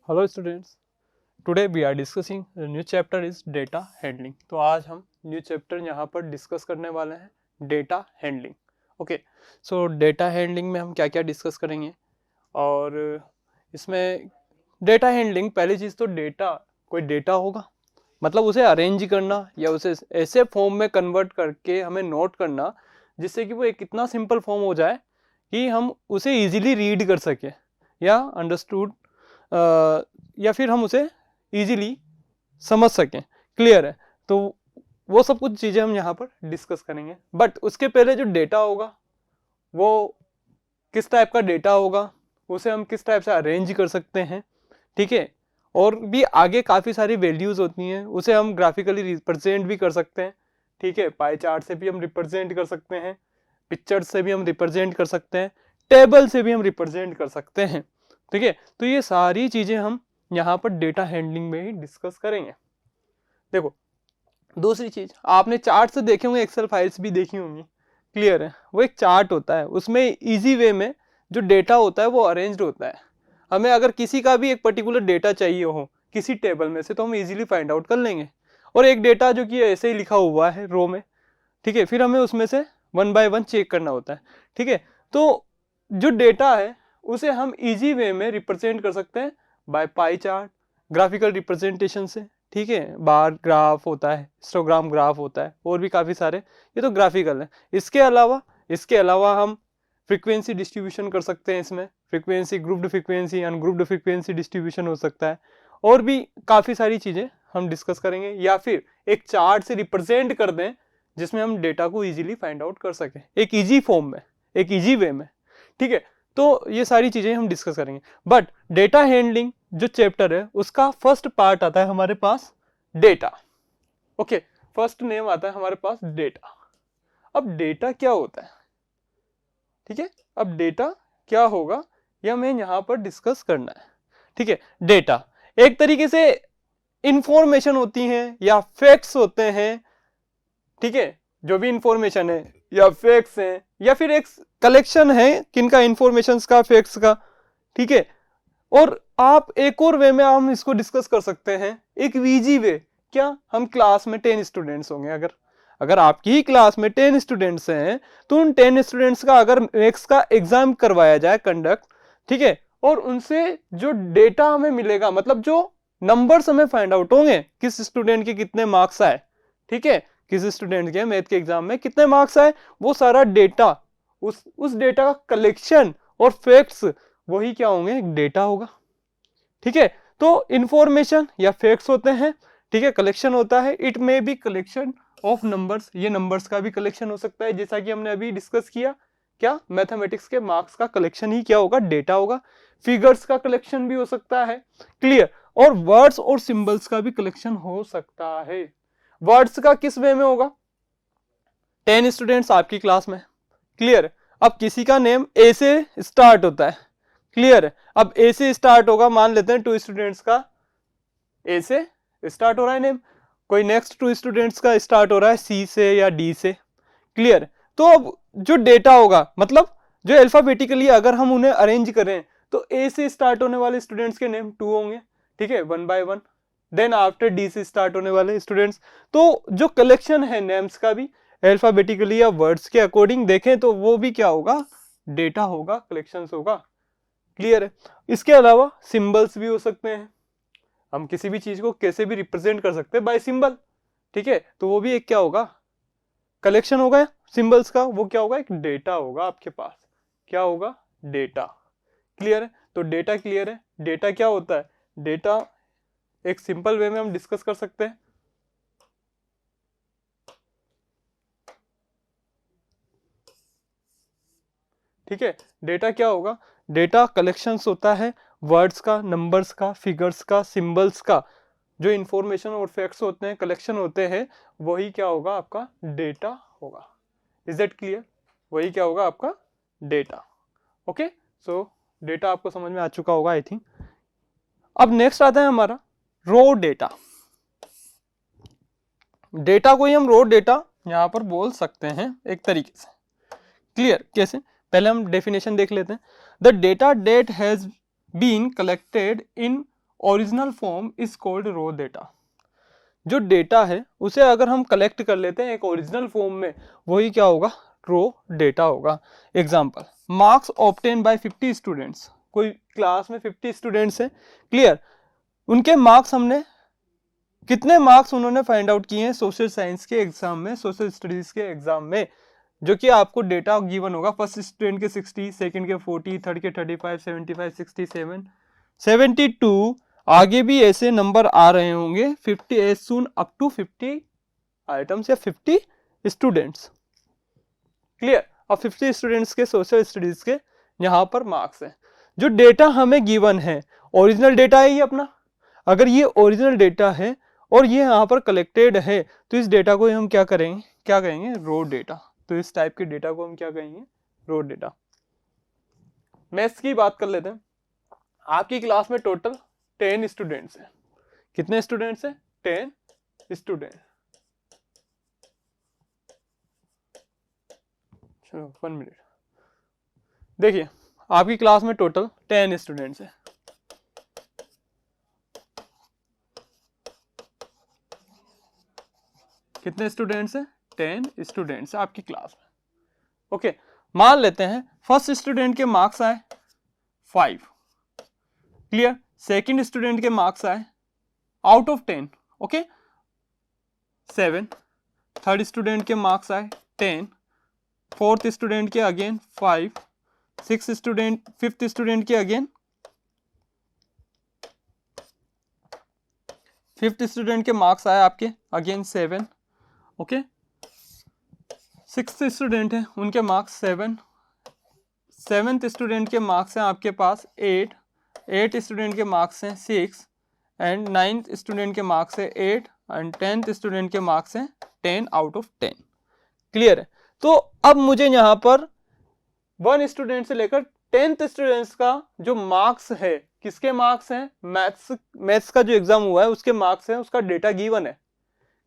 Hello students, today we are discussing new chapter is data handling. तो आज हम new chapter यहाँ पर डिस्कस करने वाले हैं डेटा हैंडलिंग। ओके, सो डेटा हैंडलिंग में हम क्या क्या डिस्कस करेंगे और इसमें डेटा हैंडलिंग, पहली चीज़ तो डेटा, कोई डेटा होगा मतलब उसे अरेंज करना या उसे ऐसे फॉर्म में कन्वर्ट करके हमें नोट करना जिससे कि वो एक इतना सिंपल फॉर्म हो जाए कि हम उसे ईजिली रीड कर सकें या अंडरस्टूड या फिर हम उसे इजीली समझ सकें। क्लियर है? तो वो सब कुछ चीज़ें हम यहाँ पर डिस्कस करेंगे। बट उसके पहले जो डेटा होगा वो किस टाइप का डेटा होगा, उसे हम किस टाइप से अरेंज कर सकते हैं, ठीक है। और भी आगे काफ़ी सारी वैल्यूज़ होती हैं, उसे हम ग्राफिकली रिप्रेजेंट भी कर सकते हैं, ठीक है। पाई चार्ट से भी हम रिप्रेजेंट कर सकते हैं, पिक्चर से भी हम रिप्रेजेंट कर सकते हैं, टेबल से भी हम रिप्रेजेंट कर सकते हैं, ठीक है। तो ये सारी चीज़ें हम यहाँ पर डेटा हैंडलिंग में ही डिस्कस करेंगे। देखो, दूसरी चीज़, आपने चार्ट से देखे होंगे, एक्सेल फाइल्स भी देखी होंगी। क्लियर है? वो एक चार्ट होता है, उसमें इजी वे में जो डेटा होता है वो अरेंज्ड होता है। हमें अगर किसी का भी एक पर्टिकुलर डेटा चाहिए हो किसी टेबल में से तो हम इजीली फाइंड आउट कर लेंगे। और एक डेटा जो कि ऐसे ही लिखा हुआ है रो में, ठीक है, फिर हमें उसमें से वन बाय वन चेक करना होता है, ठीक है। तो जो डेटा है उसे हम इजी वे में रिप्रेजेंट कर सकते हैं by pie chart, graphical representation से, ठीक है। बार ग्राफ होता है, हिस्टोग्राम ग्राफ होता है, और भी काफ़ी सारे, ये तो ग्राफिकल है। इसके अलावा हम फ्रीक्वेंसी डिस्ट्रीब्यूशन कर सकते हैं। इसमें frequency, grouped frequency, ungrouped frequency distribution हो सकता है, और भी काफ़ी सारी चीज़ें हम डिस्कस करेंगे। या फिर एक चार्ट से रिप्रेजेंट कर दें जिसमें हम डेटा को इजीली फाइंड आउट कर सकें, एक इजी फॉर्म में, एक इजी वे में, ठीक है। तो ये सारी चीज़ें हम डिस्कस करेंगे। बट डेटा हैंडलिंग जो चैप्टर है उसका फर्स्ट पार्ट आता है हमारे पास डेटा। ओके, फर्स्ट नेम आता है हमारे पास डेटा। अब डेटा क्या होता है, ठीक है। अब डेटा क्या होगा यह हमें यहाँ पर डिस्कस करना है, ठीक है। डेटा एक तरीके से इंफॉर्मेशन होती हैं या फैक्ट्स होते हैं, ठीक है। जो भी इंफॉर्मेशन है या फैक्ट्स हैं या फिर एक कलेक्शन है किनका, इंफॉर्मेशंस का, फैक्ट्स का, ठीक है। और आप एक और वे में हम इसको डिस्कस कर सकते हैं, एक वीजी वे। क्या, हम क्लास में 10 स्टूडेंट्स होंगे, अगर आपकी ही क्लास में 10 स्टूडेंट्स हैं तो उन 10 स्टूडेंट्स का अगर मैथ्स का एग्जाम करवाया जाए, कंडक्ट, ठीक है, और उनसे जो डेटा हमें मिलेगा, मतलब जो नंबर्स हमें फाइंड आउट होंगे, किस स्टूडेंट के कितने मार्क्स आए, ठीक है, किस स्टूडेंट के मैथ के एग्जाम में कितने मार्क्स आए, वो सारा डेटा, उस डेटा का कलेक्शन और फैक्ट्स, वही क्या होंगे, एक डेटा होगा, ठीक है। तो इंफॉर्मेशन या फैक्ट्स होते हैं, ठीक है, कलेक्शन होता है, it may be collection of numbers, ये नंबर्स का भी कलेक्शन हो सकता है, जैसा कि हमने अभी डिस्कस किया। क्या, मैथमेटिक्स के मार्क्स का कलेक्शन ही क्या होगा, डेटा होगा। फिगर्स का कलेक्शन भी हो सकता है, क्लियर। और वर्ड्स और सिंबल्स का भी कलेक्शन हो सकता है। वर्ड्स का किस वे में होगा, 10 स्टूडेंट्स आपकी क्लास में, क्लियर। अब किसी का नेम ए से स्टार्ट होता है, क्लियर है। अब ए से स्टार्ट होगा, मान लेते हैं 2 स्टूडेंट्स का ए से स्टार्ट हो रहा है नेम, कोई नेक्स्ट 2 स्टूडेंट्स का स्टार्ट हो रहा है सी से या डी से, क्लियर। तो अब जो डेटा होगा, मतलब जो अल्फाबेटिकली अगर हम उन्हें अरेंज करें तो ए से स्टार्ट होने वाले स्टूडेंट्स के नेम 2 होंगे, ठीक है, 1 बाय 1। देन आफ्टर डी से स्टार्ट होने वाले स्टूडेंट्स, तो जो कलेक्शन है नेम्स का भी अल्फाबेटिकली या वर्ड्स के अकॉर्डिंग देखें तो वो भी क्या होगा, डेटा होगा, कलेक्शंस होगा, क्लियर है। इसके अलावा सिंबल्स भी हो सकते हैं, हम किसी भी चीज को कैसे भी रिप्रेजेंट कर सकते हैं बाय सिंबल, ठीक है। तो वो भी एक क्या होगा, कलेक्शन होगा सिंबल्स का, वो क्या होगा, एक डेटा होगा आपके पास, क्या होगा, डेटा, क्लियर है। तो डेटा क्लियर है। डेटा क्या होता है, डेटा एक सिंपल वे में हम डिस्कस कर सकते हैं, ठीक है। डेटा क्या होगा, डेटा कलेक्शंस होता है वर्ड्स का, नंबर्स का, फिगर्स का, सिंबल्स का, जो इंफॉर्मेशन और फैक्ट्स होते हैं, कलेक्शन होते हैं, वही क्या होगा, आपका डेटा होगा। Is that clear? वही क्या होगा, आपका डेटा। ओके, सो डेटा आपको समझ में आ चुका होगा आई थिंक। अब नेक्स्ट आता है हमारा रो डेटा। डेटा को ही हम रो डेटा यहां पर बोल सकते हैं एक तरीके से, क्लियर। कैसे, पहले हम डेफिनेशन देख लेते हैं। The data that has been collected in original form is called raw data. जो डेटा है उसे अगर हम कलेक्ट कर लेते हैं एक ओरिजिनल फॉर्म में, वही क्या होगा, रॉ डेटा होगा। Example, marks obtain bye 50 students. कोई क्लास में 50 स्टूडेंट्स हैं, क्लियर, उनके मार्क्स हमने, कितने मार्क्स उन्होंने फाइंड आउट किए हैं सोशल साइंस के एग्जाम में, सोशल स्टडीज के एग्जाम में, जो कि आपको डेटा गिवन होगा। फर्स्ट स्टूडेंट के 60, सेकंड के 40, थर्ड के 35, 75, 67, 72, आगे भी ऐसे नंबर आ रहे होंगे 50 as soon up to 50 items या 50 स्टूडेंट्स, क्लियर। अब 50 स्टूडेंट्स के सोशल स्टडीज के यहाँ पर मार्क्स हैं। जो डेटा हमें गिवन है, ओरिजिनल डेटा है ये अपना। अगर ये ओरिजिनल डेटा है और ये यहाँ पर कलेक्टेड है, तो इस डेटा को हम क्या करेंगे, क्या कहेंगे, रॉ डेटा। तो इस टाइप के डेटा को हम क्या कहेंगे, रॉ डेटा। मैथ्स की बात कर लेते हैं। आपकी क्लास में टोटल 10 स्टूडेंट्स हैं। कितने स्टूडेंट्स हैं, 10 स्टूडेंट। चलो 1 मिनट। देखिए आपकी क्लास में टोटल 10 स्टूडेंट्स हैं। कितने स्टूडेंट्स हैं, 10 स्टूडेंट्स आपकी क्लास में। ओके, मान लेते हैं फर्स्ट स्टूडेंट के मार्क्स आए 5, क्लियर। सेकंड स्टूडेंट के मार्क्स आए out of 10, okay, 7। Third student के मार्क्स आए 10, फोर्थ स्टूडेंट के अगेन 5, फिफ्थ स्टूडेंट के अगेन, फिफ्थ स्टूडेंट के मार्क्स आए आपके अगेन 7, ओके। सिक्स्थ स्टूडेंट है, उनके मार्क्स 7, सेवेंथ स्टूडेंट के मार्क्स हैं आपके पास 8, 8 स्टूडेंट के मार्क्स हैं 6, एंड 9th स्टूडेंट के मार्क्स है 8, एंड 10th स्टूडेंट के मार्क्स हैं 10 आउट ऑफ 10, क्लियर है। तो अब मुझे यहाँ पर 1 स्टूडेंट से लेकर 10th स्टूडेंट्स का जो मार्क्स है, किसके मार्क्स हैं, मैथ्स का जो एग्जाम हुआ है उसके मार्क्स हैं, उसका डेटा गिवन है,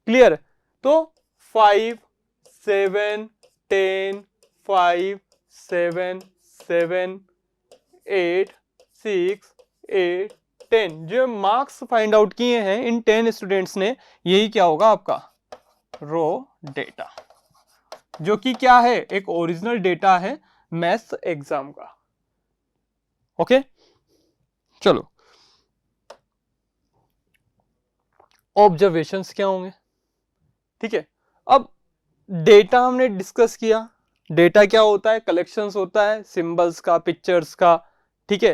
क्लियर। तो 5, 7, 10, 5, 7, 7, 8, 6, 8, 10 जो मार्क्स फाइंड आउट किए हैं इन 10 स्टूडेंट्स ने, यही क्या होगा आपका रॉ डेटा, जो कि क्या है, एक ओरिजिनल डेटा है मैथ्स एग्जाम का। ओके, चलो ऑब्जर्वेशंस क्या होंगे, ठीक है। अब डेटा हमने डिस्कस किया। डेटा क्या होता है, कलेक्शंस होता है सिंबल्स का, पिक्चर्स का, ठीक है,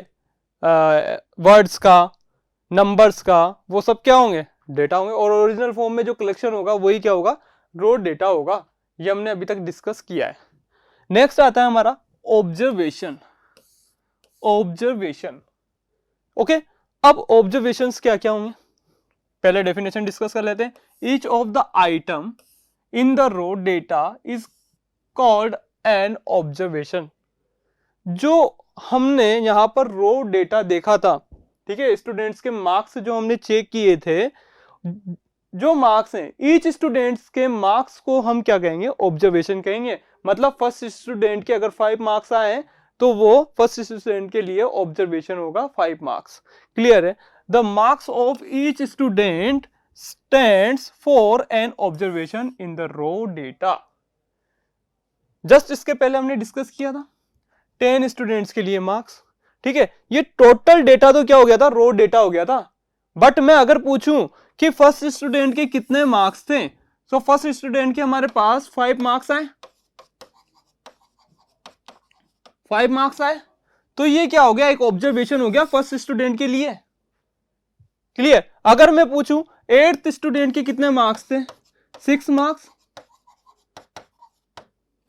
वर्ड्स का, नंबर्स का, वो सब क्या होंगे, डेटा होंगे। और ओरिजिनल फॉर्म में जो कलेक्शन होगा वही क्या होगा, रॉ डेटा होगा। ये हमने अभी तक डिस्कस किया है। नेक्स्ट आता है हमारा ऑब्जर्वेशन। Observation, okay. अब ऑब्जर्वेशंस क्या क्या होंगे, पहले डेफिनेशन डिस्कस कर लेते हैं। Each of the item in the raw data is called an observation. जो हमने यहां पर रॉ डेटा देखा था, ठीक है, स्टूडेंट्स के मार्क्स जो हमने चेक किए थे, जो मार्क्स हैं ईच स्टूडेंट्स के मार्क्स को हम क्या कहेंगे, ऑब्जर्वेशन कहेंगे। मतलब फर्स्ट स्टूडेंट के अगर 5 मार्क्स आए तो वो फर्स्ट स्टूडेंट के लिए ऑब्जर्वेशन होगा 5 मार्क्स, क्लियर है। The marks of each student stands for an observation in the raw data. Just इसके पहले हमने डिस्कस किया था 10 स्टूडेंट्स के लिए मार्क्स, ठीक है। ये टोटल डेटा तो क्या हो गया था, रॉ डेटा हो गया था। बट मैं अगर पूछूं कि फर्स्ट स्टूडेंट के कितने मार्क्स थे, तो फर्स्ट स्टूडेंट के हमारे पास 5 मार्क्स आए, 5 मार्क्स आए, तो ये क्या हो गया, एक ऑब्जर्वेशन हो गया फर्स्ट स्टूडेंट के लिए, क्लियर। अगर मैं पूछूं 8th स्टूडेंट के कितने मार्क्स थे, 6 मार्क्स,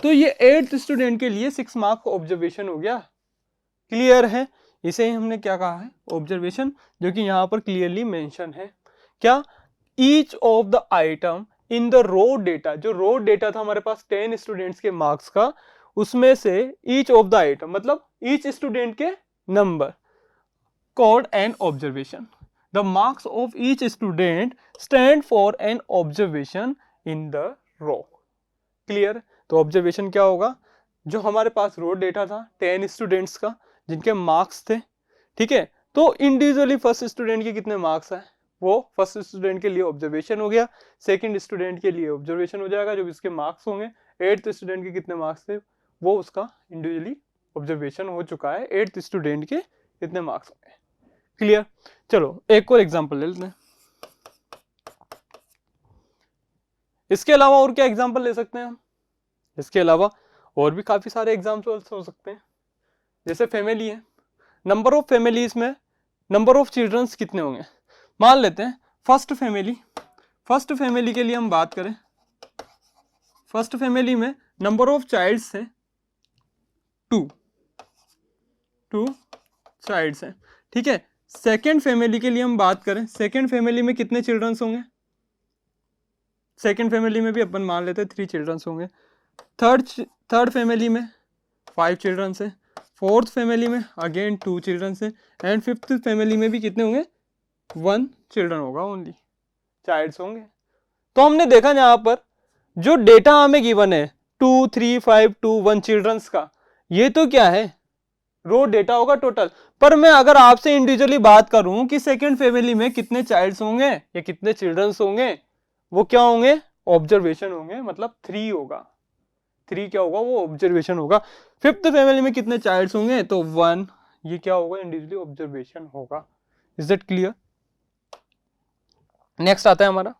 तो ये 8th स्टूडेंट के लिए 6 मार्क का ऑब्जर्वेशन हो गया, क्लियर है। इसे ही हमने क्या कहा है, ऑब्जर्वेशन, जो कि यहां पर क्लियरली मेंशन है। क्या, each of the item in the raw data, जो रॉ डेटा था हमारे पास 10 स्टूडेंट्स के मार्क्स का, उसमें से ईच ऑफ द आइटम मतलब ईच स्टूडेंट के नंबर, called an observation. The marks of each student stand for an observation in the raw, clear. तो ऑब्जर्वेशन क्या होगा, जो हमारे पास रॉ डेटा था 10 स्टूडेंट्स का जिनके मार्क्स थे, ठीक है, तो इंडिविजुअली फर्स्ट स्टूडेंट के कितने मार्क्स आए, वो फर्स्ट स्टूडेंट के लिए ऑब्जर्वेशन हो गया, सेकंड स्टूडेंट के लिए ऑब्जर्वेशन हो जाएगा जो भी इसके मार्क्स होंगे, एट्थ स्टूडेंट के कितने मार्क्स थे वो उसका इंडिविजुअली ऑब्जर्वेशन हो चुका है, एट्थ स्टूडेंट के कितने मार्क्स होंगे। क्लियर। चलो एक और एग्जांपल ले लेते हैं। इसके अलावा और क्या एग्जांपल ले सकते हैं हम, इसके अलावा और भी काफी सारे एग्जांपल्स हो सकते हैं। जैसे फैमिली है, नंबर ऑफ फैमिलीज में नंबर ऑफ चिल्ड्रंस कितने होंगे। मान लेते हैं फर्स्ट फैमिली के लिए हम बात करें, फर्स्ट फैमिली में नंबर ऑफ चाइल्ड्स है 2 चाइल्ड्स हैं, ठीक है। सेकेंड फैमिली के लिए हम बात करें, सेकेंड फैमिली में कितने चिल्ड्रंस होंगे, सेकेंड फैमिली में भी अपन मान लेते हैं 3 चिल्ड्रंस होंगे। थर्ड फैमिली में 5 चिल्ड्रंस हैं, फोर्थ फैमिली में अगेन 2 चिल्ड्रंस हैं, एंड फिफ्थ फैमिली में भी कितने होंगे 1 चिल्ड्रन होगा, ओनली चाइल्ड्स होंगे। तो हमने देखा यहाँ पर जो डेटा हमें गिवन है 2 3 5 2 1 चिल्ड्रंस का, ये तो क्या है रो डेटा होगा टोटल। पर मैं अगर आपसे इंडिविजुअली बात करूं कि सेकेंड फैमिली में कितने चाइल्ड्स होंगे या कितने चिल्ड्रंस होंगे, वो क्या होंगे ऑब्जर्वेशन होंगे, मतलब 3 होगा, 3 क्या होगा वो ऑब्जर्वेशन होगा। फिफ्थ फैमिली में कितने चाइल्ड्स होंगे तो 1, ये क्या होगा इंडिविजुअली ऑब्जर्वेशन होगा। Is that clear. नेक्स्ट आता है हमारा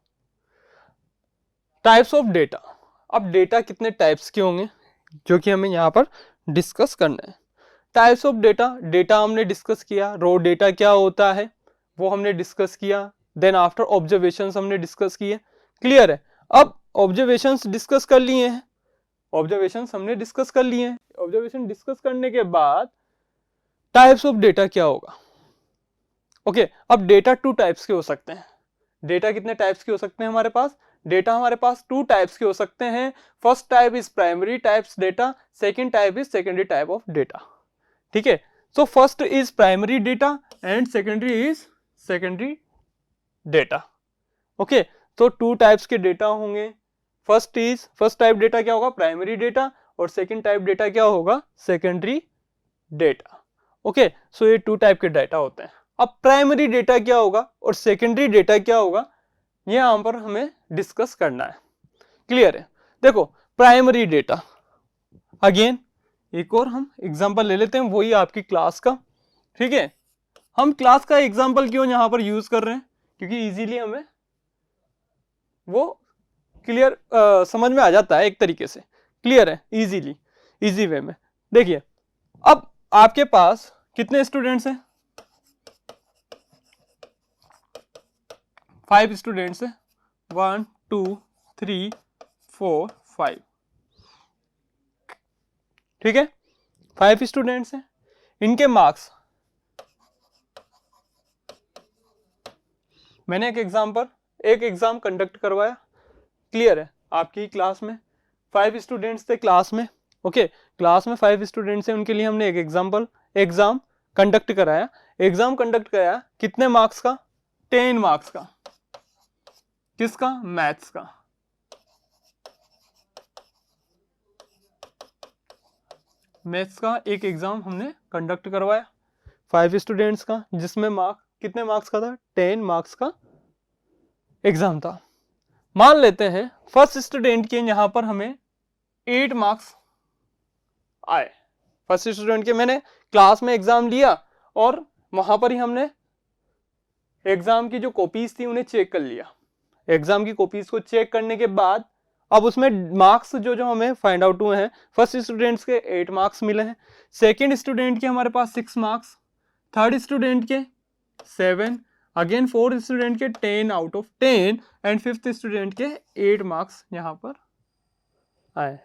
टाइप्स ऑफ डेटा। अब डेटा कितने टाइप्स के होंगे जो कि हमें यहाँ पर डिस्कस करना है। टाइप्स ऑफ डेटा, डेटा हमने डिस्कस किया, रो डेटा क्या होता है वो हमने डिस्कस किया, देन आफ्टर ऑब्जर्वेशंस हमने डिस्कस किए। क्लियर है। अब ऑब्जर्वेशंस डिस्कस कर लिए हैं, ऑब्जर्वेशंस हमने डिस्कस कर लिए हैं, ऑब्जर्वेशन डिस्कस करने के बाद टाइप्स ऑफ डेटा क्या होगा। ओके, अब डेटा 2 टाइप्स के हो सकते हैं। डेटा कितने टाइप्स के हो सकते हैं हमारे पास, डेटा हमारे पास 2 टाइप्स के हो सकते हैं। First type is primary types data, second type is secondary type of data, ठीक है। So first is primary data and secondary is secondary data. Okay, तो 2 टाइप्स के डेटा होंगे। फर्स्ट टाइप डेटा क्या होगा प्राइमरी डेटा, और second type data क्या होगा सेकेंडरी डेटा। ओके, सो ये 2 टाइप के डेटा होते हैं। अब प्राइमरी डेटा क्या होगा और सेकेंडरी डेटा क्या होगा ये यहां पर हमें डिस्कस करना है। क्लियर है। देखो प्राइमरी डेटा, अगेन एक और हम एग्जांपल ले लेते हैं वही आपकी क्लास का, ठीक है। हम क्लास का एग्जांपल क्यों यहां पर यूज कर रहे हैं, क्योंकि इजीली हमें वो क्लियर समझ में आ जाता है एक तरीके से। क्लियर है, इजी वे में। देखिए अब आपके पास कितने स्टूडेंट्स हैं, 5 स्टूडेंट्स हैं, 1 2 3 4 5, ठीक है। 5 स्टूडेंट्स हैं, इनके मार्क्स, मैंने एक एग्जाम कंडक्ट करवाया। क्लियर है, आपकी क्लास में 5 स्टूडेंट्स थे क्लास में। ओके, क्लास में 5 स्टूडेंट्स हैं, उनके लिए हमने एक एग्जाम कंडक्ट कराया। कितने मार्क्स का 10 मार्क्स का, किसका मैथ्स का। मैथ्स का एक एग्जाम हमने कंडक्ट करवाया 5 स्टूडेंट्स का, जिसमें कितने मार्क्स का था 10 मार्क्स का एग्जाम था। मान लेते हैं फर्स्ट स्टूडेंट के यहां पर हमें 8 मार्क्स आए। फर्स्ट स्टूडेंट के मैंने क्लास में एग्जाम लिया और वहां पर ही हमने एग्जाम की जो कॉपीज थी उन्हें चेक कर लिया। एग्जाम की कॉपीज को चेक करने के बाद अब उसमें मार्क्स जो हमें फाइंड आउट हुए हैं, फर्स्ट स्टूडेंट्स के 8 मार्क्स मिले हैं, सेकंड स्टूडेंट के हमारे पास 6 मार्क्स, थर्ड स्टूडेंट के 7, अगेन फोर्थ स्टूडेंट के 10 out of 10 and fifth student के 8 मार्क्स यहां पर आए।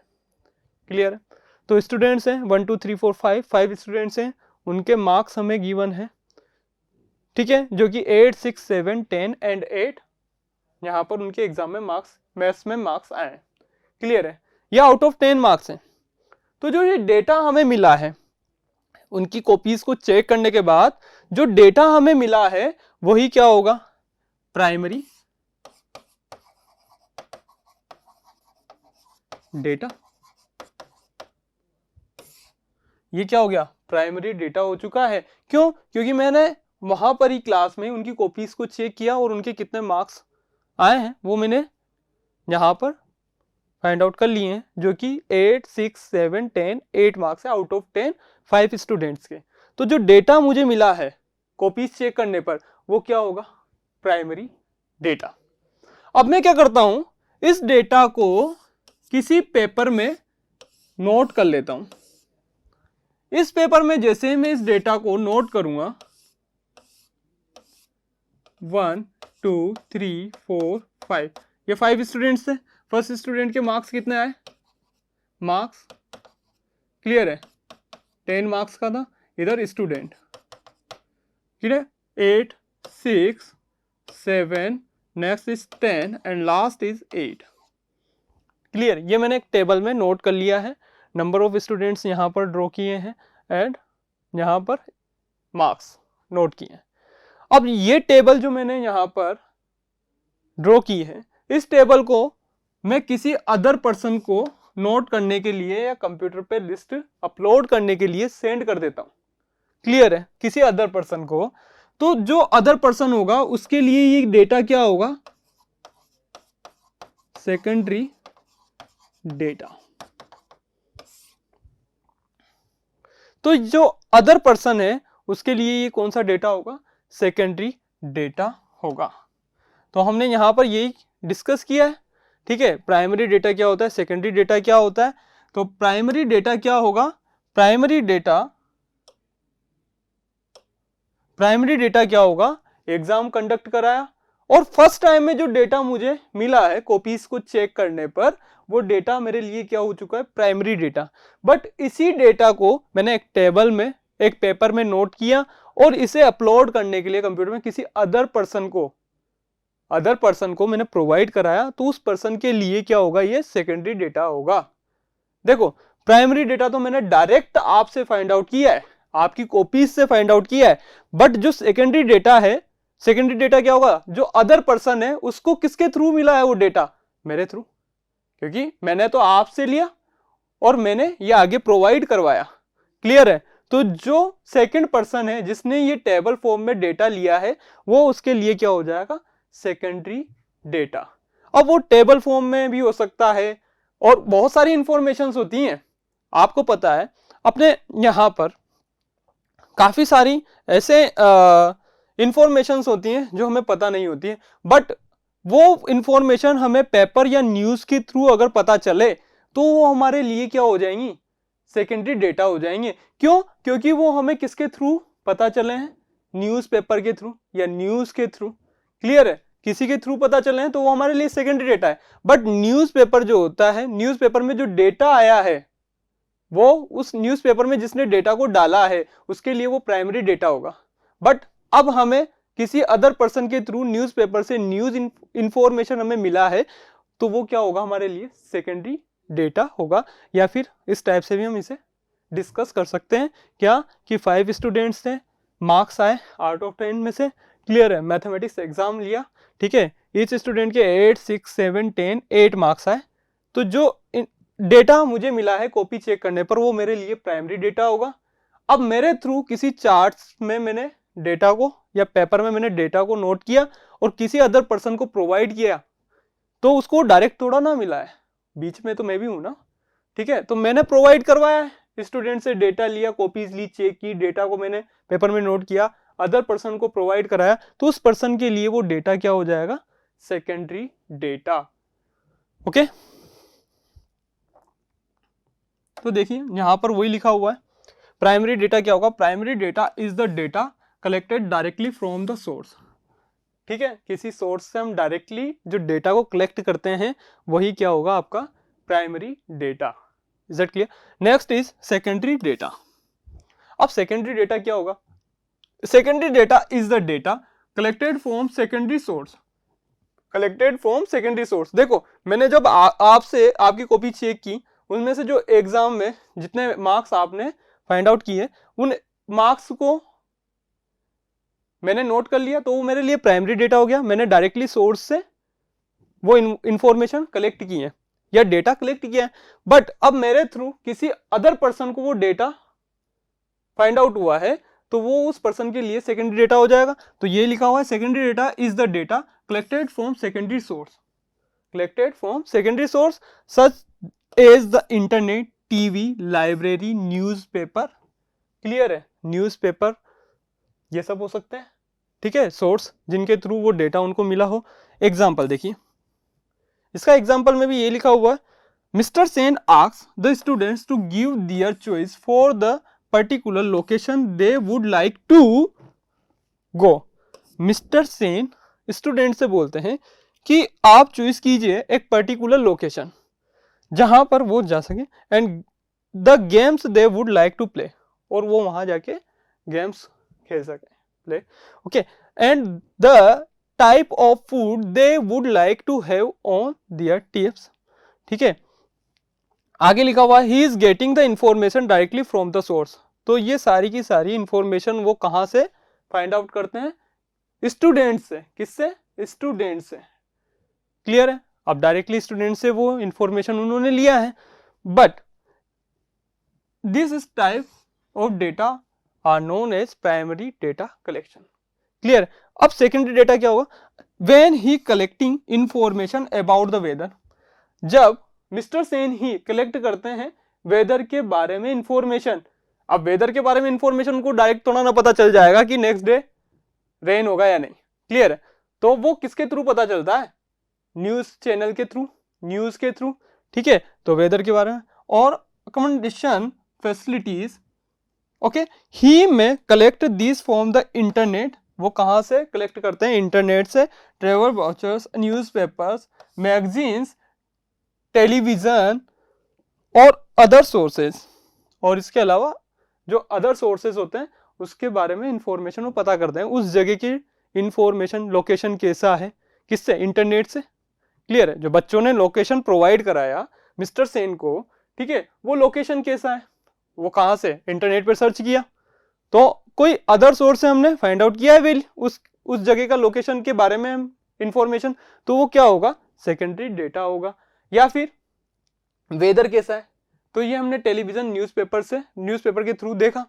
क्लियर है। तो स्टूडेंट्स हैं 1 2 3 4 5 स्टूडेंट्स हैं, उनके मार्क्स हमें गिवन है, ठीक है, जो कि 8 6 7 10 एंड 8 यहां पर उनके एग्जाम में मार्क्स, मैथ्स में मार्क्स आए। क्लियर है, ये आउट ऑफ 10 मार्क्स हैं। तो जो ये डेटा हमें मिला है उनकी कॉपीज को चेक करने के बाद जो डेटा हमें मिला है वही क्या होगा प्राइमरी डेटा। ये क्या हो गया प्राइमरी डेटा हो चुका है। क्यों, क्योंकि मैंने वहां पर ही क्लास में उनकी कॉपीज को चेक किया और उनके कितने मार्क्स आए हैं वो मैंने यहाँ पर फाइंड आउट कर लिए हैं, जो कि 8, 6, 7, 10, 8 मार्क्स है आउट ऑफ 10 5 स्टूडेंट्स के। तो जो डेटा मुझे मिला है कॉपीज चेक करने पर वो क्या होगा, प्राइमरी डेटा। अब मैं क्या करता हूं, इस डेटा को किसी पेपर में नोट कर लेता हूं। इस पेपर में जैसे ही मैं इस डेटा को नोट करूंगा 1, 2, 3, 4, 5, ये 5 स्टूडेंट्स थे। फर्स्ट स्टूडेंट के मार्क्स कितने आए, मार्क्स क्लियर है, 10 मार्क्स का था, इधर student clear, 8, 6, 7, next is 10 and last is 8। Clear, ये मैंने एक टेबल में नोट कर लिया है, नंबर ऑफ स्टूडेंट्स यहाँ पर ड्रॉ किए हैं एंड यहाँ पर मार्क्स नोट किए हैं। अब ये टेबल जो मैंने यहाँ पर ड्रॉ की है, इस टेबल को मैं किसी अदर पर्सन को नोट करने के लिए या कंप्यूटर पे लिस्ट अपलोड करने के लिए सेंड कर देता हूं। क्लियर है, किसी अदर पर्सन को। तो जो अदर पर्सन होगा उसके लिए ये डेटा क्या होगा, सेकेंडरी डेटा। तो जो अदर पर्सन है उसके लिए ये कौन सा डेटा होगा, सेकेंडरी डेटा होगा। तो हमने यहां पर यही डिस्कस किया है। ठीक है, प्राइमरी डेटा क्या होता है, सेकेंडरी डेटा क्या होता है। तो प्राइमरी डेटा क्या होगा, प्राइमरी डेटा क्या होगा, एग्जाम कंडक्ट कराया और फर्स्ट टाइम में जो डेटा मुझे मिला है कॉपीज को चेक करने पर, वो डेटा मेरे लिए क्या हो चुका है, प्राइमरी डेटा। बट इसी डेटा को मैंने एक टेबल में, एक पेपर में नोट किया और इसे अपलोड करने के लिए कंप्यूटर में किसी अदर पर्सन को मैंने प्रोवाइड कराया, तो उस पर्सन के लिए क्या होगा, ये सेकेंडरी डेटा होगा। देखो, प्राइमरी डेटा तो मैंने डायरेक्ट आपसे फाइंड आउट किया है, आपकी कॉपीज से फाइंड आउट किया है। बट जो सेकेंडरी डेटा है, सेकेंडरी डेटा क्या होगा, जो अदर पर्सन है उसको किसके थ्रू मिला है वो डेटा, मेरे थ्रू, क्योंकि मैंने तो आपसे लिया और मैंने ये आगे प्रोवाइड करवाया। क्लियर है। तो जो सेकंड पर्सन है जिसने ये टेबल फॉर्म में डेटा लिया है, वो उसके लिए क्या हो जाएगा, सेकेंडरी डेटा। अब वो टेबल फॉर्म में भी हो सकता है और बहुत सारी इंफॉर्मेशंस होती हैं, आपको पता है अपने यहाँ पर काफी सारी ऐसे इंफॉर्मेशंस होती हैं जो हमें पता नहीं होती है, बट वो इंफॉर्मेशन हमें पेपर या न्यूज के थ्रू अगर पता चले तो वो हमारे लिए क्या हो जाएंगी, सेकेंडरी डेटा हो जाएंगे। क्यों, क्योंकि वो हमें किसके थ्रू पता चले हैं, न्यूज़पेपर के थ्रू या न्यूज के थ्रू। क्लियर है, किसी के थ्रू पता चले हैं तो वो हमारे लिए सेकेंडरी डेटा है। बट न्यूज़पेपर जो होता है, न्यूज़पेपर में जो डेटा आया है वो उस न्यूज़पेपर में जिसने डेटा को डाला है उसके लिए वो प्राइमरी डेटा होगा। बट अब हमें किसी अदर पर्सन के थ्रू न्यूज़पेपर से न्यूज इंफॉर्मेशन हमें मिला है, तो वो क्या होगा, हमारे लिए सेकेंडरी डेटा होगा। या फिर इस टाइप से भी हम इसे डिस्कस कर सकते हैं, क्या कि 5 स्टूडेंट्स थे, मार्क्स आए आउट ऑफ 10 में से। क्लियर है, मैथमेटिक्स एग्जाम लिया, ठीक है, ईच स्टूडेंट के 8, 6, 7, 10, 8 मार्क्स आए। तो जो डेटा मुझे मिला है कॉपी चेक करने पर वो मेरे लिए प्राइमरी डेटा होगा। अब मेरे थ्रू किसी चार्ट्स में मैंने डेटा को या पेपर में मैंने डेटा को नोट किया और किसी अदर पर्सन को प्रोवाइड किया, तो उसको डायरेक्ट थोड़ा ना मिला है, बीच में तो मैं भी हूं ना। ठीक है, तो मैंने प्रोवाइड करवाया है, स्टूडेंट से डेटा लिया, कॉपीज ली, चेक की, डेटा को मैंने पेपर में नोट किया, अदर पर्सन को प्रोवाइड कराया, तो उस पर्सन के लिए वो डेटा क्या हो जाएगा, सेकेंडरी डेटा। ओके, तो देखिए यहां पर वही लिखा हुआ है, प्राइमरी डेटा क्या होगा, primary data is the data collected directly from the source. ठीक है, किसी सोर्स से हम डायरेक्टली जो डेटा को कलेक्ट करते हैं वही क्या होगा, आपका primary data. Is that clear. Next is secondary data. अब सेकेंडरी डेटा क्या होगा, secondary data is the data collected from secondary source, collected from secondary source. देखो, मैंने जब आपसे आपकी कॉपी चेक की, उनमें से जो एग्जाम में जितने मार्क्स आपने फाइंड आउट किए, उन मार्क्स को मैंने नोट कर लिया, तो वो मेरे लिए प्राइमरी डेटा हो गया। मैंने डायरेक्टली सोर्स से वो इंफॉर्मेशन कलेक्ट की है या डेटा कलेक्ट किया है। बट अब मेरे थ्रू किसी अदर पर्सन को वो डेटा फाइंड आउट हुआ है, तो वो उस पर्सन के लिए सेकेंडरी डेटा हो जाएगा। तो ये लिखा हुआ है secondary data is the data collected from secondary source, collected from secondary source such as the internet, TV, library, newspaper. Clear है, न्यूज़पेपर ये सब हो सकते हैं, ठीक है, सोर्स जिनके थ्रू वो डेटा उनको मिला हो। एग्जाम्पल देखिए, इसका एग्जाम्पल में भी ये लिखा हुआ है, Mr Sen asks the students to give their choice for the particular location they would like to go. Mr Sen student से बोलते हैं कि आप चॉइस कीजिए एक पर्टिकुलर लोकेशन जहां पर वो जा सके, and the games they would like to play, और वो वहां जाके गेम्स खेल सके, play, okay, and the type of food they would like to have on their trips. ठीक है, आगे लिखा हुआ he is getting the information directly from the source. तो ये सारी की सारी इंफॉर्मेशन वो कहां से फाइंड आउट करते हैं, स्टूडेंट से। किससे, स्टूडेंट से। क्लियर है, अब डायरेक्टली स्टूडेंट से वो इंफॉर्मेशन उन्होंने लिया है, but this is type of data are known as primary data collection. Clear. अब सेकेंडरी डेटा क्या होगा, when he collecting information about the weather. जब मिस्टर सेन ही कलेक्ट करते हैं वेदर के बारे में इंफॉर्मेशन। अब वेदर के बारे में इंफॉर्मेशन उनको डायरेक्ट थोड़ा ना पता चल जाएगा कि नेक्स्ट डे रेन होगा या नहीं। क्लियर है, तो वो किसके थ्रू पता चलता है, न्यूज चैनल के थ्रू, न्यूज के थ्रू। ठीक है, तो वेदर के बारे में। और अकोमोडेशन फैसिलिटीज, ओके, ही में collect this from the internet. वो कहां से कलेक्ट करते हैं, इंटरनेट से। Travel vouchers, newspapers, magazines, television और अदर सोर्सेज। और इसके अलावा जो अदर सोर्सेज होते हैं उसके बारे में इंफॉर्मेशन वो पता करते हैं, उस जगह की इंफॉर्मेशन, लोकेशन कैसा है, किससे, इंटरनेट से। क्लियर है, जो बच्चों ने लोकेशन प्रोवाइड कराया मिस्टर सेन को, ठीक है, वो लोकेशन कैसा है, वो कहां से, इंटरनेट पर सर्च किया, तो कोई अदर सोर्स से हमने फाइंड आउट किया है उस जगह का लोकेशन के बारे में इंफॉर्मेशन, तो वो क्या होगा, सेकेंडरी डेटा होगा। या फिर वेदर कैसा है, तो ये हमने टेलीविजन, न्यूज़पेपर के थ्रू देखा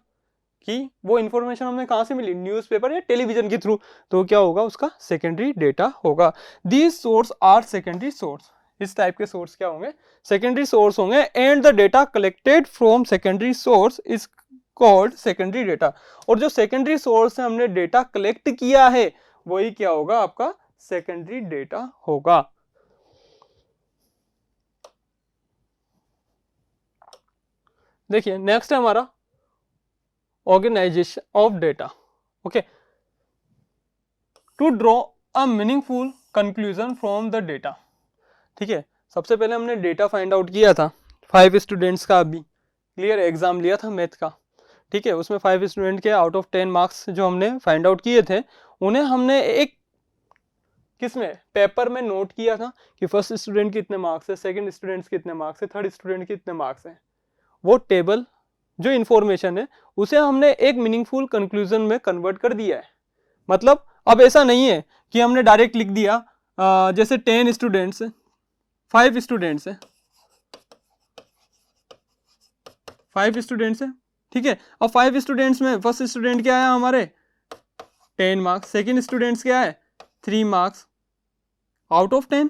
कि वो इंफॉर्मेशन हमें कहां से मिली, न्यूज़पेपर या टेलीविजन के थ्रू, तो क्या होगा, उसका सेकेंडरी डेटा होगा। These source are secondary source. इस टाइप के सोर्स क्या होंगे, सेकेंडरी सोर्स होंगे। And the data collected from secondary source is called secondary data. और जो सेकेंडरी सोर्स से हमने डेटा कलेक्ट किया है वही क्या होगा, आपका सेकेंडरी डेटा होगा। देखिए नेक्स्ट है हमारा organisation of data. Okay, to draw a meaningful conclusion from the data. ठीक है, सबसे पहले हमने डेटा फाइंड आउट किया था 5 स्टूडेंट्स का, अभी क्लियर एग्जाम लिया था मैथ का। ठीक है, उसमें 5 स्टूडेंट के आउट ऑफ 10 मार्क्स जो हमने फाइंड आउट किए थे, उन्हें हमने एक किसमें, पेपर में नोट किया था कि फर्स्ट स्टूडेंट के इतने मार्क्स है, सेकंड स्टूडेंट्स के इतने मार्क्स है, थर्ड स्टूडेंट के इतने मार्क्स हैं। वो टेबल जो इंफॉर्मेशन है उसे हमने एक मीनिंगफुल कंक्लूजन में कन्वर्ट कर दिया है। मतलब अब ऐसा नहीं है कि हमने डायरेक्ट लिख दिया जैसे 10 स्टूडेंट्स, 5 स्टूडेंट्स है, 5 स्टूडेंट्स है। ठीक है, अब 5 स्टूडेंट्स में फर्स्ट स्टूडेंट क्या है हमारे 10 मार्क्स, सेकंड स्टूडेंट्स क्या है 3 marks out of 10,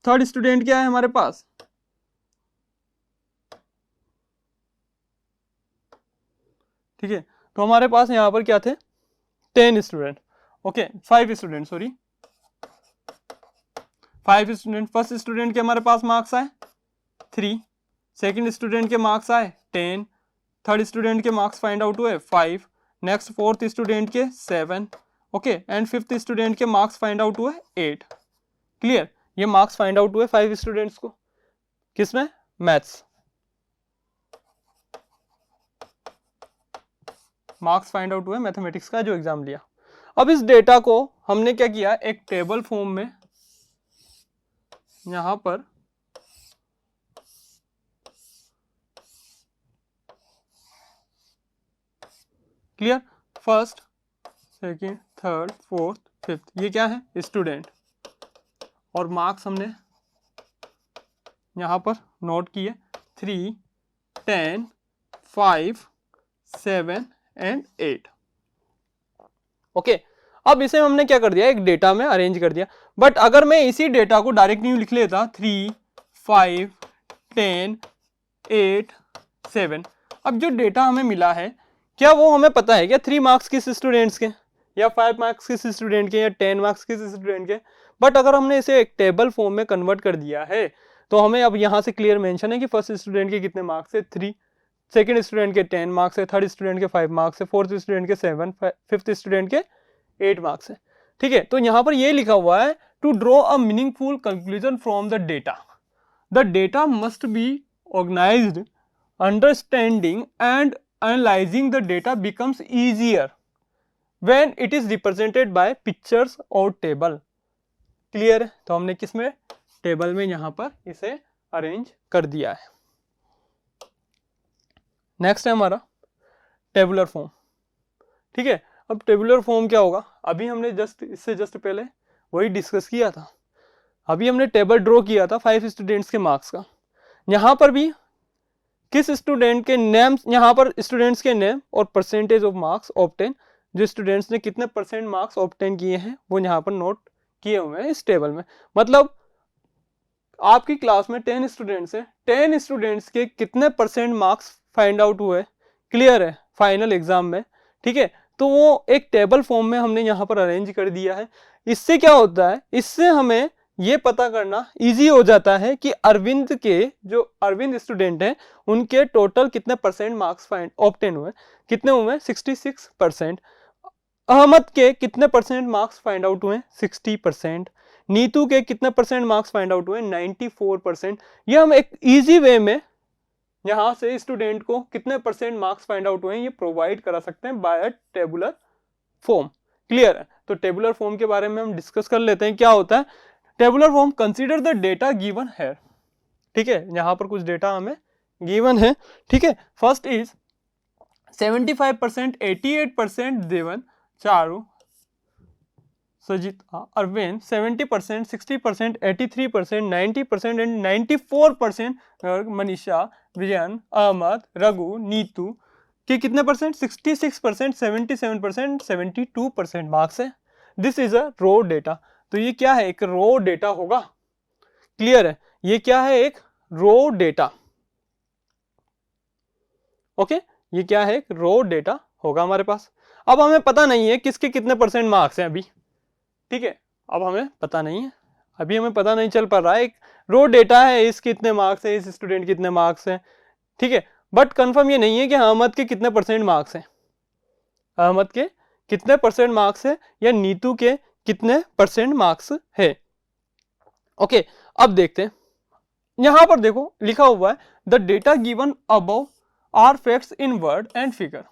third student क्या है हमारे पास, ठीक है, तो हमारे पास यहाँ पर क्या थे 10 student, okay 5 student, sorry 5 student. First student के हमारे पास मार्क्स आए 3, सेकंड स्टूडेंट के मार्क्स आए 10, थर्ड स्टूडेंट के मार्क्स फाइंड आउट हुए 5, नेक्स्ट फोर्थ स्टूडेंट के 7, ओके, एंड फिफ्थ स्टूडेंट के मार्क्स फाइंड आउट हुए 8। क्लियर, ये मार्क्स फाइंड आउट हुए 5 स्टूडेंट्स को, किसमें, मैथ्स, मार्क्स फाइंड आउट हुए मैथमेटिक्स का जो एग्जाम लिया। अब इस डेटा को हमने क्या किया, एक टेबल फॉर्म में यहां पर clear, first, second, third, fourth, fifth, ये क्या है स्टूडेंट, और मार्क्स हमने यहां पर नोट किए 3, 10, 5, 7 एंड 8। ओके, अब इसे हमने क्या कर दिया, एक डेटा में अरेंज कर दिया। बट अगर मैं इसी डेटा को डायरेक्ट न्यू लिख लेता 3, 5, 10, 8, 7, अब जो डेटा हमें मिला है क्या वो हमें पता है क्या 3 मार्क्स किस स्टूडेंट्स के, या 5 मार्क्स किस स्टूडेंट के, या 10 मार्क्स किस स्टूडेंट के। बट अगर हमने इसे एक टेबल फॉर्म में कन्वर्ट कर दिया है तो हमें अब यहाँ से क्लियर मेंशन है कि फर्स्ट स्टूडेंट के कितने मार्क्स है 3, सेकंड स्टूडेंट के 10 मार्क्स है, थर्ड स्टूडेंट के 5 मार्क्स है, फोर्थ स्टूडेंट के 7, फिफ्थ स्टूडेंट के 8 मार्क्स है। ठीक है, तो यहाँ पर ये लिखा हुआ है to draw a meaningful conclusion from the data must be organised, understanding and analysing the data becomes easier when it is represented by pictures और टेबल। क्लियर है, तो हमने किसमें, टेबल में यहाँ पर इसे अरेंज कर दिया है। नेक्स्ट है हमारा टेबुलर फॉर्म। ठीक है, अब टेबुलर फॉर्म क्या होगा, अभी हमने इससे जस्ट पहले वही डिस्कस किया था। अभी हमने टेबल ड्रॉ किया था 5 स्टूडेंट्स के मार्क्स का। यहाँ पर भी किस स्टूडेंट के नेम, यहाँ पर स्टूडेंट्स के नेम और परसेंटेज ऑफ मार्क्स ऑब्टेन, जो स्टूडेंट्स ने कितने परसेंट मार्क्स ऑब्टेन किए हैं वो यहाँ पर नोट किए हुए हैं इस टेबल में। मतलब आपकी क्लास में 10 स्टूडेंट्स हैं, 10 स्टूडेंट्स के कितने परसेंट मार्क्स फाइंड आउट हुए, क्लियर है, फाइनल एग्जाम में। ठीक है, तो वो एक टेबल फॉर्म में हमने यहाँ पर अरेंज कर दिया है। इससे क्या होता है, इससे हमें ये पता करना इजी हो जाता है कि अरविंद के, जो अरविंद स्टूडेंट हैं, उनके टोटल कितने परसेंट मार्क्स फाइंड ऑब्टेन हुए, कितने हुए 66%। अहमद के कितने परसेंट मार्क्स फाइंड आउट हुए 60%। नीतू के कितने परसेंट मार्क्स फाइंड आउट हुए 94%। ये हम एक इजी वे में यहाँ से स्टूडेंट को कितने परसेंट मार्क्स फाइंड आउट हुए ये प्रोवाइड करा सकते हैं बाय टेबुलर फॉर्म। क्लियर है, तो टेबुलर फॉर्म के बारे में हम डिस्कस कर लेते हैं। क्या होता है tabular form, consider the data given है। ठीक है, यहाँ पर कुछ डेटा हमें गिवन है। ठीक है, first is 75%, 88% Devan, Charu, Sajit, Arvind, 70%, 60%, 83%, 90% and 94%, Manisha, Vijayan, Ahmed, Raghu, Neetu के कितने परसेंट 66%, 77%, 72% मार्क्स है। This is a raw data. तो ये क्या है, एक रो डेटा होगा। क्लियर है, ये क्या है, एक रो डेटा। ओके, ये क्या है, एक रो डेटा होगा हमारे पास। अब हमें पता नहीं है किसके कितने परसेंट मार्क्स हैं अभी। ठीक है, अब हमें पता नहीं है, अभी हमें पता नहीं चल पा रहा है। एक रो डेटा है, इस कितने मार्क्स है, इस स्टूडेंट कितने मार्क्स हैं। ठीक है, बट कंफर्म ये नहीं है कि अहमद के कितने परसेंट मार्क्स हैं, अहमद के कितने परसेंट मार्क्स है, या नीतू के कितने परसेंट मार्क्स है। ओके, अब देखते हैं, यहां पर देखो लिखा हुआ है the data given above are facts in word and figure.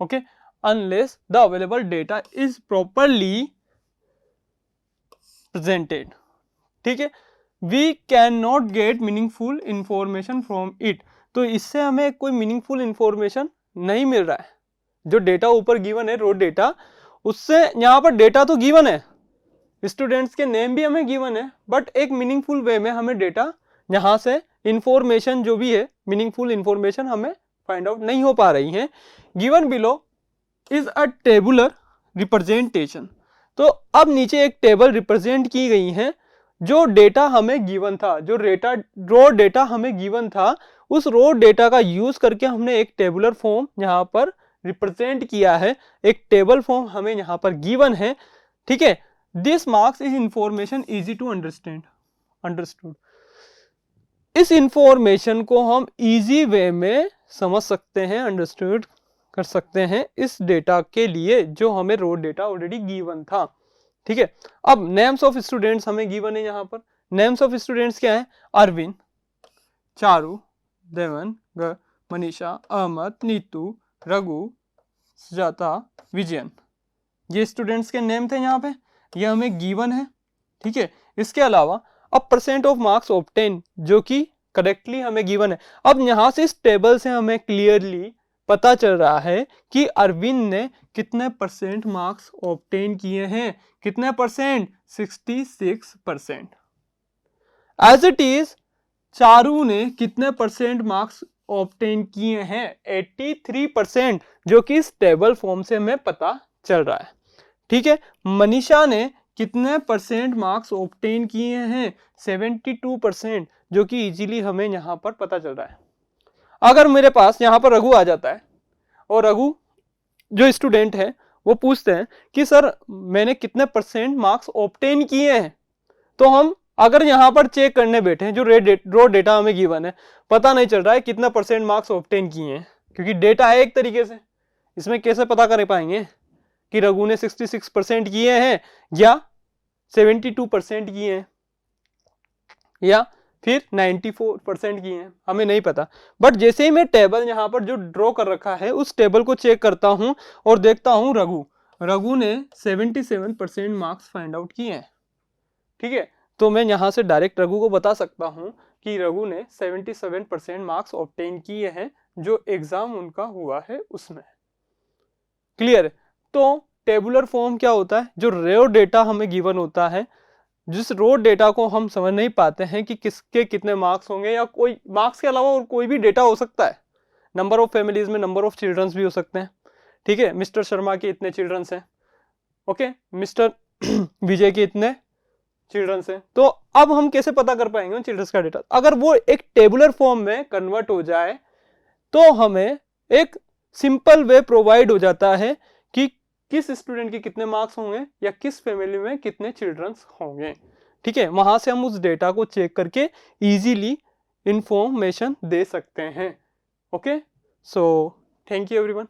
Okay, unless the available data is properly presented. ठीक है, we can not get meaningful information from it. तो इससे हमें कोई मीनिंगफुल इंफॉर्मेशन नहीं मिल रहा है। जो डेटा ऊपर गिवन है रो डेटा, उससे यहाँ पर डेटा तो गिवन है, स्टूडेंट्स के नेम भी हमें गिवन है, बट एक मीनिंगफुल वे में हमें डेटा यहाँ से इंफॉर्मेशन जो भी है, मीनिंगफुल इंफॉर्मेशन हमें फाइंड आउट नहीं हो पा रही है। Given below is a tabular representation. तो अब नीचे एक टेबल रिप्रेजेंट की गई है, जो डेटा हमें गिवन था, जो रो डेटा हमें गिवन था, उस रो डेटा का यूज करके हमने एक टेबुलर फॉर्म यहाँ पर रिप्रेजेंट किया है। एक टेबल फॉर्म हमें यहाँ पर गिवन है। ठीक है, this marks is information easy to understood. इस इंफॉर्मेशन को हम इजी वे में समझ सकते हैं, अंडरस्टूड कर सकते हैं इस डेटा के लिए जो हमें रो डेटा ऑलरेडी गिवन था। ठीक है, अब नेम्स ऑफ स्टूडेंट्स हमें गिवन है। यहाँ पर नेम्स ऑफ स्टूडेंट्स क्या है, अरविंद, चारू, देवन, मनीषा, अहमद, नीतू, रघु, सुजाता, विजयन, ये स्टूडेंट्स के नेम थे यहाँ पे, ये हमें गिवन है। ठीक है, इसके अलावा अब परसेंट ऑफ मार्क्स ऑब्टेन, जो कि करेक्टली हमें गिवन है। अब यहाँ से इस टेबल से हमें क्लियरली पता चल रहा है कि अरविंद ने कितने परसेंट मार्क्स ऑब्टेन किए हैं, कितने percent 66%। As it is Charu ने कितने परसेंट मार्क्स ऑब्टेन किए हैं 83%, जो कि इस टेबल फॉर्म से हमें पता चल रहा है। ठीक है, मनीषा ने कितने परसेंट मार्क्स ऑब्टेन किए हैं 72%, जो कि इजीली हमें यहाँ पर पता चल रहा है। अगर मेरे पास यहाँ पर रघु आ जाता है और रघु जो स्टूडेंट है वो पूछते हैं कि सर मैंने कितने परसेंट मार्क्स ऑब्टेन किए हैं, तो हम अगर यहाँ पर चेक करने बैठे हैं, जो रो डेटा हमें गिवन है, पता नहीं चल रहा है कितना परसेंट मार्क्स ऑब्टेन किए हैं, क्योंकि डेटा है एक तरीके से, इसमें कैसे पता कर पाएंगे कि रघु ने 66% किए हैं या 72% किए हैं या फिर 94% किए हैं, हमें नहीं पता। बट जैसे ही मैं टेबल यहाँ पर जो ड्रॉ कर रखा है उस टेबल को चेक करता हूँ और देखता हूँ रघु ने 77% मार्क्स फाइंड आउट किए हैं। ठीक है, तो मैं यहाँ से डायरेक्ट रघु को बता सकता हूँ कि रघु ने 77% मार्क्स ऑब्टेन किए हैं जो एग्जाम उनका हुआ है उसमें। क्लियर? तो टेबुलर फॉर्म क्या होता है, जो रो डेटा हमें गिवन होता है, जिस रो डेटा को हम समझ नहीं पाते हैं कि किसके कितने मार्क्स होंगे, या कोई मार्क्स के अलावा और कोई भी डेटा हो सकता है। नंबर ऑफ फैमिलीज में नंबर ऑफ चिल्ड्रंस भी हो सकते हैं। ठीक है, मिस्टर शर्मा के इतने चिल्ड्रंस हैं, ओके, मिस्टर विजय के इतने चिल्ड्रंस हैं। तो अब हम कैसे पता कर पाएंगे उन चिल्ड्रंस का डेटा? अगर वो एक टेबुलर फॉर्म में कन्वर्ट हो जाए तो हमें एक सिंपल वे प्रोवाइड हो जाता है कि किस स्टूडेंट के कितने मार्क्स होंगे या किस फैमिली में कितने चिल्ड्रंस होंगे। ठीक है, वहां से हम उस डेटा को चेक करके इजीली इंफॉर्मेशन दे सकते हैं। Okay, so thank you everyone.